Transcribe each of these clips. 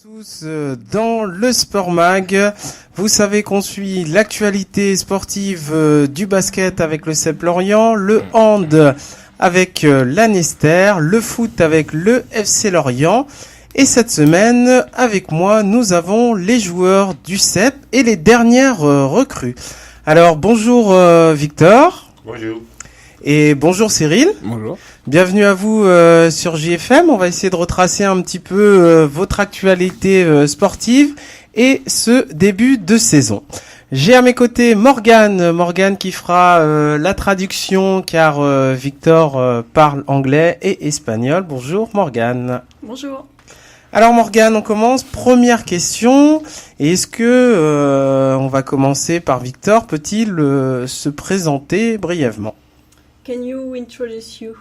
Tous dans le Sport Mag. Vous savez qu'on suit l'actualité sportive du basket avec le CEP Lorient, le hand avec l'Annester, le foot avec le FC Lorient. Et cette semaine, avec moi, nous avons les joueurs du CEP et les dernières recrues. Alors bonjour Victor. Bonjour. Et bonjour Cyril. Bonjour. Bienvenue à vous sur JFM. On va essayer de retracer un petit peu votre actualité sportive et ce début de saison. J'ai à mes côtés Morgane qui fera la traduction car Victor parle anglais et espagnol. Bonjour Morgane. Bonjour. Alors Morgane, on commence. Première question. Est-ce que on va commencer par Victor? Peut-il se présenter brièvement? Can you introduce you?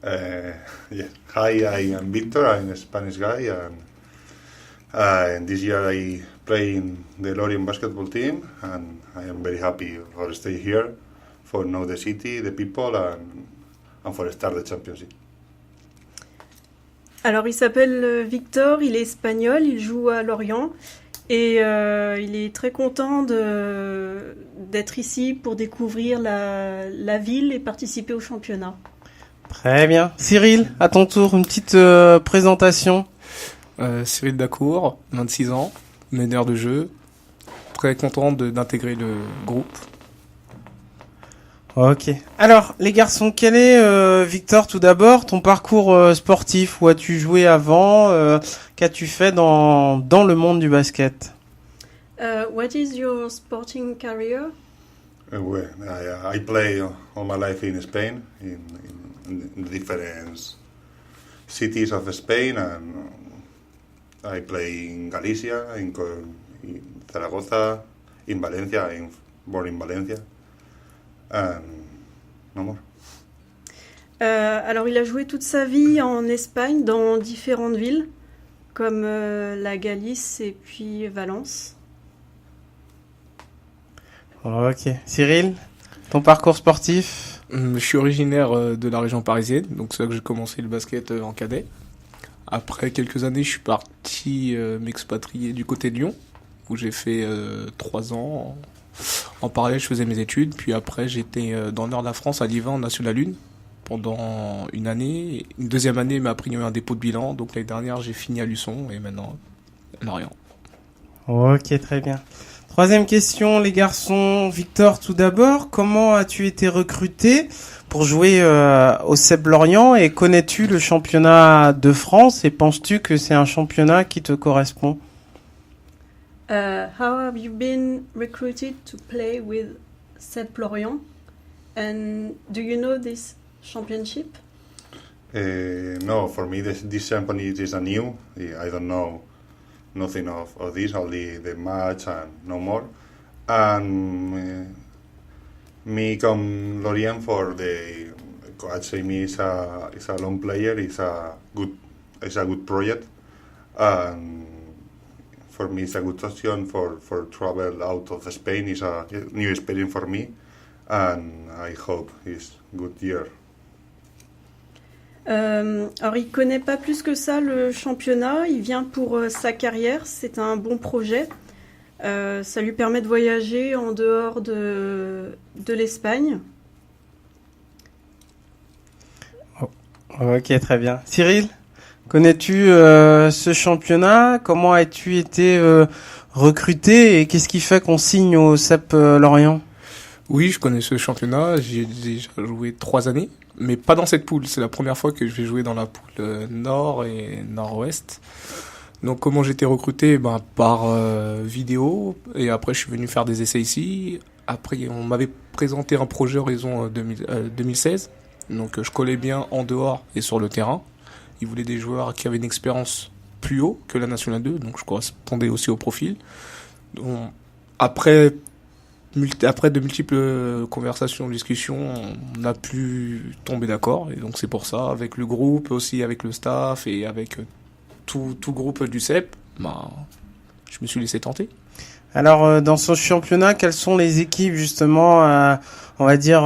Yeah. Hi, I am Victor. I'm a Spanish guy, and this year I play in the Lorient basketball team, and I am very happy for stay here, for know the city, the people, and for start the championship. Alors, il s'appelle Victor, il est espagnol, il joue à Lorient et il est très content d'être ici pour découvrir la ville et participer au championnat. Très bien. Cyril, à ton tour, une petite présentation. Cyril Dacour, 26 ans, meneur de jeu, très content d'intégrer le groupe. Ok. Alors, les garçons, quel est, Victor, tout d'abord, ton parcours sportif? Où as-tu joué avant? Qu'as-tu fait dans le monde du basket? What is your sporting career? Well, I play all my life in Spain, in different cities of Spain, and I play in Galicia, in Zaragoza, in Valencia. I'm born in Valencia, and no more. Alors, il a joué toute sa vie en Espagne, dans différentes villes, comme la Galice et puis Valence. Ok. Cyril, ton parcours sportif? Je suis originaire de la région parisienne, donc c'est là que j'ai commencé le basket en cadet. Après quelques années, je suis parti m'expatrier du côté de Lyon, où j'ai fait 3 ans. En parallèle, je faisais mes études, puis après j'étais dans le nord de la France, à Ливан, en National 1, pendant une année. Une deuxième année m'a pris un dépôt de bilan, donc l'année dernière j'ai fini à Luçon et maintenant à Lorient. Ok, très bien. Troisième question, les garçons. Victor, tout d'abord, comment as-tu été recruté pour jouer au CEP Lorient et connais-tu le championnat de France et penses-tu que c'est un championnat qui te correspond? How have you been recruited to play with CEP Lorient? And do you know this championship? No, for me this championship is a new. I don't know nothing of this, only the match and no more. And me come Lorient for the coach say me is a long player, is a good project, and for me it's a good option for travel out of Spain. It's a new experience for me, and I hope it's good year. Alors, il connaît pas plus que ça le championnat. Il vient pour sa carrière. C'est un bon projet. Ça lui permet de voyager en dehors de l'Espagne. Ok, très bien. Cyril, connais-tu ce championnat? Comment as-tu été recruté et qu'est-ce qui fait qu'on signe au CEP Lorient? Oui, je connais ce championnat, j'ai déjà joué 3 années, mais pas dans cette poule. C'est la première fois que je vais jouer dans la poule nord et nord-ouest. Donc comment j'ai été recruté? Par vidéo, et après je suis venu faire des essais ici. Après on m'avait présenté un projet Horizon 2016, donc je collais bien en dehors et sur le terrain. Ils voulaient des joueurs qui avaient une expérience plus haut que la Nationale 2, donc je correspondais aussi au profil. Donc, après de multiples conversations, discussions, on a pu tomber d'accord. Et donc c'est pour ça, avec le groupe, aussi avec le staff et avec tout groupe du CEP, je me suis laissé tenter. Alors dans ce championnat, quelles sont les équipes justement, on va dire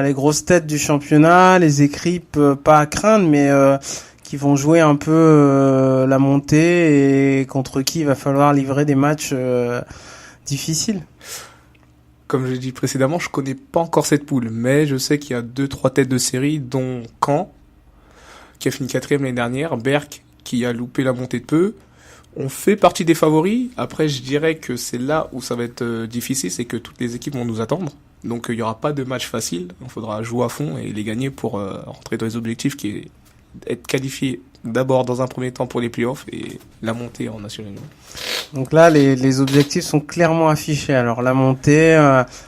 les grosses têtes du championnat, les équipes pas à craindre, mais qui vont jouer un peu la montée et contre qui il va falloir livrer des matchs difficiles. Comme je l'ai dit précédemment, je connais pas encore cette poule, mais je sais qu'il y a 2-3 têtes de série, dont Caen, qui a fini 4e l'année dernière, Berck, qui a loupé la montée de peu. On fait partie des favoris. Après, je dirais que c'est là où ça va être difficile, c'est que toutes les équipes vont nous attendre. Donc, il n'y aura pas de match facile. Il faudra jouer à fond et les gagner pour rentrer dans les objectifs qui est être qualifié d'abord dans un premier temps pour les playoffs et la montée en National League. Donc là, les objectifs sont clairement affichés. Alors la montée,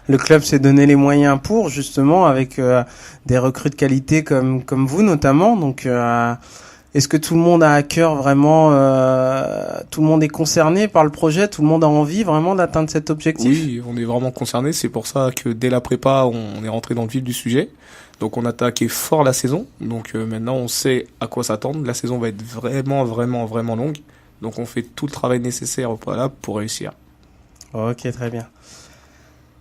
le club s'est donné les moyens pour, justement, avec des recrues de qualité comme vous notamment. Donc est-ce que tout le monde a à cœur vraiment, tout le monde est concerné par le projet, tout le monde a envie vraiment d'atteindre cet objectif? Oui, on est vraiment concerné. C'est pour ça que dès la prépa, on est rentré dans le vif du sujet. Donc on a attaqué fort la saison. Donc maintenant on sait à quoi s'attendre. La saison va être vraiment, vraiment, vraiment longue. Donc on fait tout le travail nécessaire au préalable pour réussir. Ok, très bien.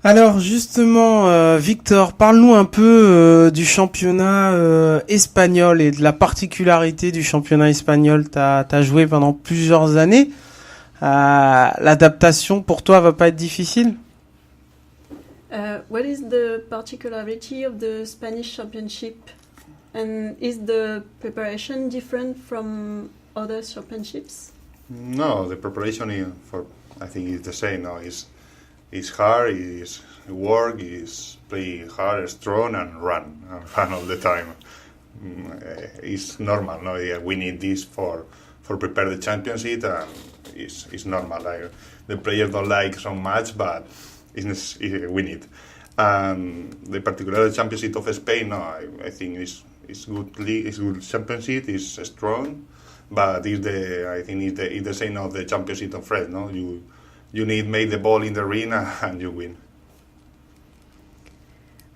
Alors justement, Victor, parle-nous un peu du championnat espagnol et de la particularité du championnat espagnol. T'as joué pendant plusieurs années. L'adaptation pour toi va pas être difficile? What is the particularity of the Spanish Championship? And is the preparation different from other championships? No, the preparation I think is the same. No, it's hard. It's work. It's play hard, strong, and run all the time. It's normal. No, yeah, we need this for prepare the championship, and it's normal. Like, the players don't like so much, but we need. The particular championship of Spain, no, I think it's good league, it's good championship, it's strong, but I think it's the same of the championship of France. No, you need make the ball in the arena and you win.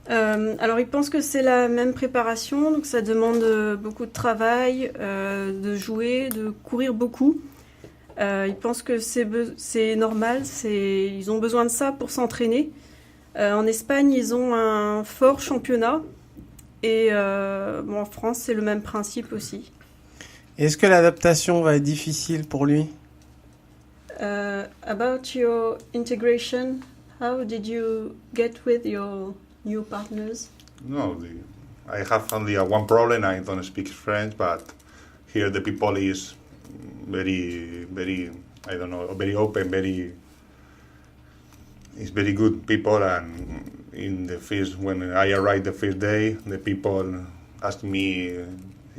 Alors, il pense que c'est la même préparation, donc ça demande beaucoup de travail, de jouer, de courir beaucoup. Il pense que c'est normal, ils ont besoin de ça pour s'entraîner. En Espagne, ils ont un fort championnat et en France, c'est le même principe aussi. Est-ce que l'adaptation va être difficile pour lui? About your integration, how did you get with your new partners? No, I have only one problem. I don't speak French, but here the people is very, very, I don't know, very open, it's very good people. And when I arrived the first day, the people asked me,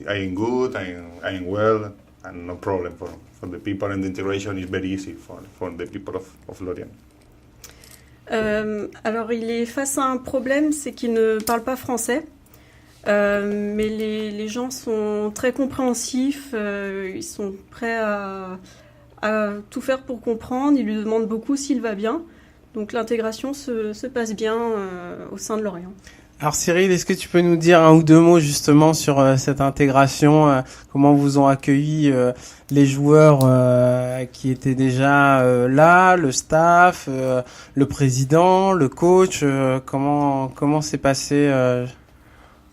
I am good, I am well, and no problem for the people, and the integration is very easy for the people of Lorient. Alors, il est face à un problème, c'est qu'il ne parle pas français. Mais les gens sont très compréhensifs, ils sont prêts à tout faire pour comprendre, ils lui demandent beaucoup s'il va bien. Donc l'intégration se passe bien au sein de Lorient. Alors Cyril, est-ce que tu peux nous dire un ou deux mots justement sur cette intégration, comment vous ont accueilli les joueurs qui étaient déjà là, le staff, le président, le coach, comment s'est passé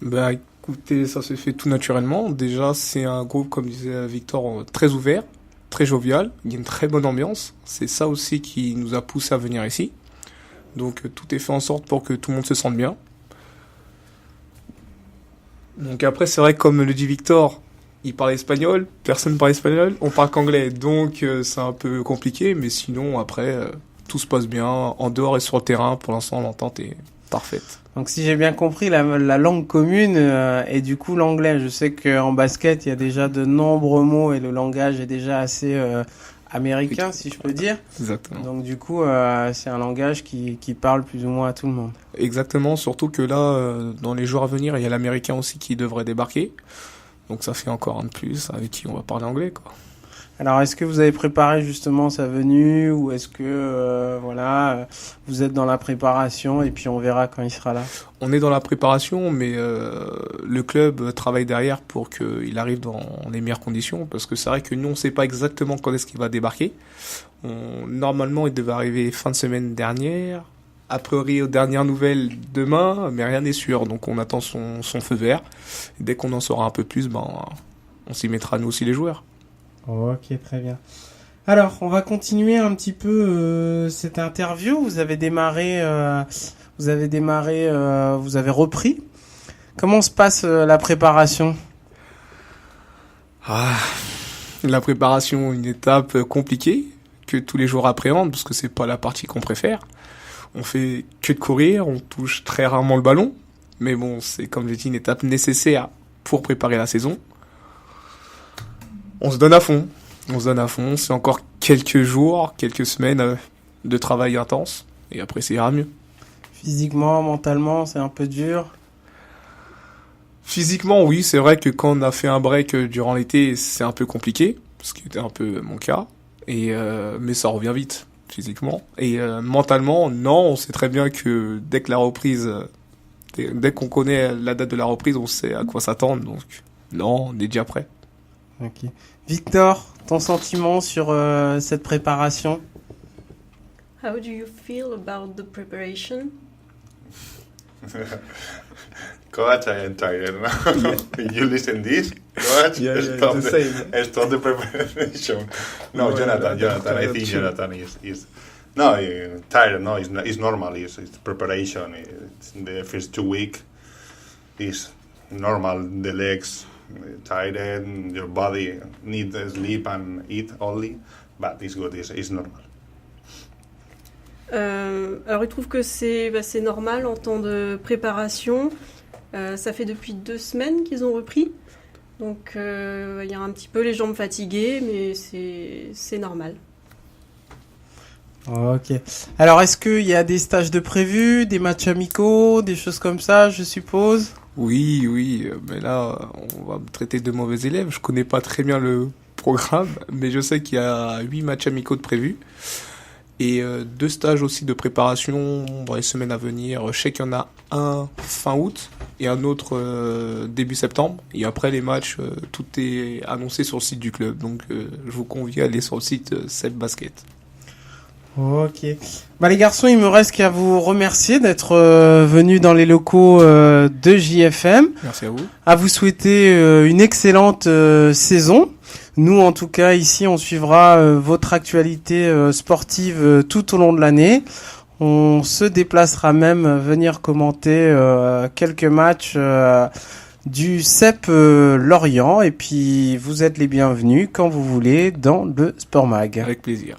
Bah écoutez, ça s'est fait tout naturellement. Déjà, c'est un groupe, comme disait Victor, très ouvert, très jovial. Il y a une très bonne ambiance. C'est ça aussi qui nous a poussé à venir ici. Donc tout est fait en sorte pour que tout le monde se sente bien. Donc après, c'est vrai que comme le dit Victor, il parle espagnol, personne ne parle espagnol, on parle qu'anglais. Donc c'est un peu compliqué, mais sinon après, tout se passe bien. En dehors et sur le terrain, pour l'instant, l'entente est parfaite. Donc si j'ai bien compris, la langue commune est du coup l'anglais. Je sais qu'en basket, il y a déjà de nombreux mots et le langage est déjà assez américain, si je peux dire. Exactement. Donc du coup, c'est un langage qui parle plus ou moins à tout le monde. Exactement, surtout que là, dans les jours à venir, il y a l'américain aussi qui devrait débarquer. Donc ça fait encore un de plus avec qui on va parler anglais, quoi. Alors, est-ce que vous avez préparé justement sa venue ou est-ce que vous êtes dans la préparation et puis on verra quand il sera là? On est dans la préparation, mais le club travaille derrière pour qu'il arrive dans les meilleures conditions, parce que c'est vrai que nous, on ne sait pas exactement quand est-ce qu'il va débarquer. Normalement, il devait arriver fin de semaine dernière. A priori, aux dernières nouvelles, demain, mais rien n'est sûr. Donc, on attend son feu vert. Et dès qu'on en saura un peu plus, on s'y mettra nous aussi les joueurs. Ok, très bien. Alors, on va continuer un petit peu cette interview. Vous avez repris. Comment se passe la préparation ? La préparation, une étape compliquée que tous les joueurs appréhendent parce que c'est pas la partie qu'on préfère. On fait que de courir, on touche très rarement le ballon, mais bon, c'est comme j'ai dit une étape nécessaire pour préparer la saison. On se donne à fond, c'est encore quelques jours, quelques semaines de travail intense et après ça ira mieux. Physiquement, mentalement, c'est un peu dur. Physiquement, oui, c'est vrai que quand on a fait un break durant l'été, c'est un peu compliqué, ce qui était un peu mon cas, mais ça revient vite, physiquement. Et mentalement, non, on sait très bien que dès qu'on connaît la date de la reprise, on sait à quoi s'attendre, donc non, on est déjà prêt. Ok. Victor, ton sentiment sur cette préparation ? How do you feel about the preparation? Coach, I am tired now. You listen this? Coach, stop the preparation. No, Jonathan, I think Jonathan is no, tired. No, it's normal. It's preparation. It's the first 2 weeks is normal. The legs tired, your body needs sleep and eat only, but it's good. It's normal. Alors il trouve que c'est normal en temps de préparation. Ça fait depuis 2 semaines qu'ils ont repris. Donc il y a un petit peu les jambes fatiguées, mais c'est normal. Ok. Alors est-ce qu'il y a des stages de prévus, des matchs amicaux, des choses comme ça, je suppose ? Oui, mais là, on va me traiter de mauvais élève. Je connais pas très bien le programme, mais je sais qu'il y a 8 matchs amicaux de prévus. Et 2 stages aussi de préparation dans les semaines à venir. Je sais qu'il y en a un fin août et un autre début septembre. Et après les matchs, tout est annoncé sur le site du club. Donc je vous convie à aller sur le site Seb Basket. Ok. Bah les garçons, il me reste qu'à vous remercier d'être venus dans les locaux de JFM. Merci à vous. À vous souhaiter une excellente saison. Nous, en tout cas, ici, on suivra votre actualité sportive tout au long de l'année. On se déplacera même venir commenter quelques matchs du CEP Lorient. Et puis, vous êtes les bienvenus quand vous voulez dans le Sport Mag. Avec plaisir.